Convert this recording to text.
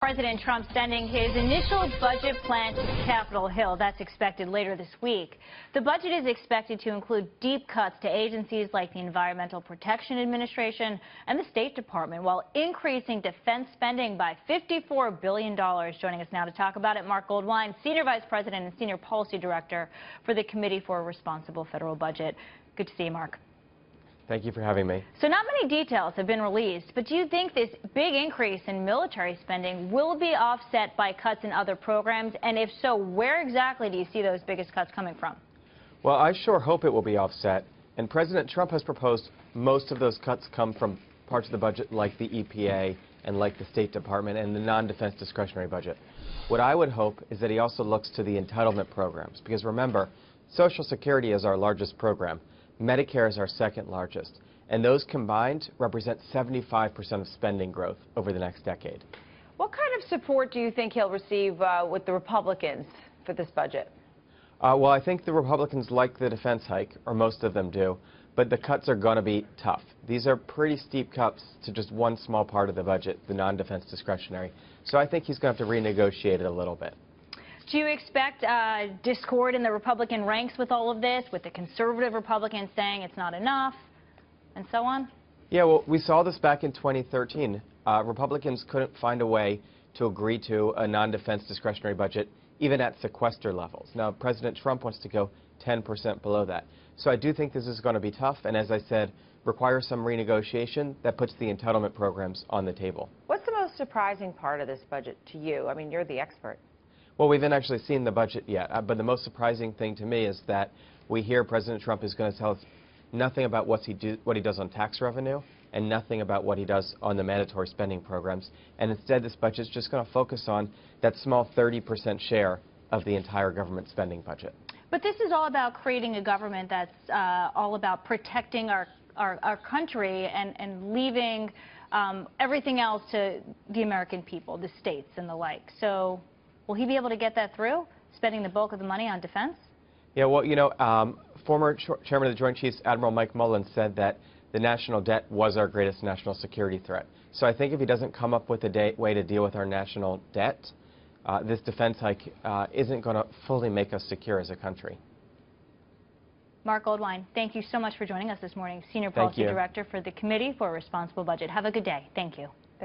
President Trump sending his initial budget plan to Capitol Hill. That's expected later this week. The budget is expected to include deep cuts to agencies like the Environmental Protection Administration and the State Department, while increasing defense spending by $54 billion. Joining us now to talk about it, Marc Goldwein, Senior Vice President and Senior Policy Director for the Committee for a Responsible Federal Budget. Good to see you, Marc. Thank you for having me. So not many details have been released, but do you think this big increase in military spending will be offset by cuts in other programs? And if so, where exactly do you see those biggest cuts coming from? Well, I sure hope it will be offset. And President Trump has proposed most of those cuts come from parts of the budget like the EPA and like the State Department and the non-defense discretionary budget. What I would hope is that he also looks to the entitlement programs, because remember, Social Security is our largest program. Medicare is our second largest, and those combined represent 75% of spending growth over the next decade. What kind of support do you think he'll receive with the Republicans for this budget? Well, I think the Republicans like the defense hike, or most of them do, but the cuts are going to be tough. These are pretty steep cuts to just one small part of the budget, the non-defense discretionary. So I think he's going to have to renegotiate it a little bit. Do you expect discord in the Republican ranks with all of this, with the conservative Republicans saying it's not enough, and so on? Yeah, well, we saw this back in 2013. Republicans couldn't find a way to agree to a non-defense discretionary budget, even at sequester levels. Now, President Trump wants to go 10% below that. So I do think this is going to be tough, and as I said, requires some renegotiation that puts the entitlement programs on the table. What's the most surprising part of this budget to you? I mean, you're the expert. Well, we haven't actually seen the budget yet, but the most surprising thing to me is that we hear President Trump is going to tell us nothing about what he does on tax revenue and nothing about what he does on the mandatory spending programs. And instead, this budget is just going to focus on that small 30% share of the entire government spending budget. But this is all about creating a government that's all about protecting our country and leaving everything else to the American people, the states and the like. So will he be able to get that through, spending the bulk of the money on defense? Yeah, well, you know, former Chairman of the Joint Chiefs, Admiral Mike Mullen, said that the national debt was our greatest national security threat. So I think if he doesn't come up with a way to deal with our national debt, this defense hike isn't going to fully make us secure as a country. Marc Goldwein, thank you so much for joining us this morning, Senior Policy Director for the Committee for a Responsible Budget. Have a good day. Thank you.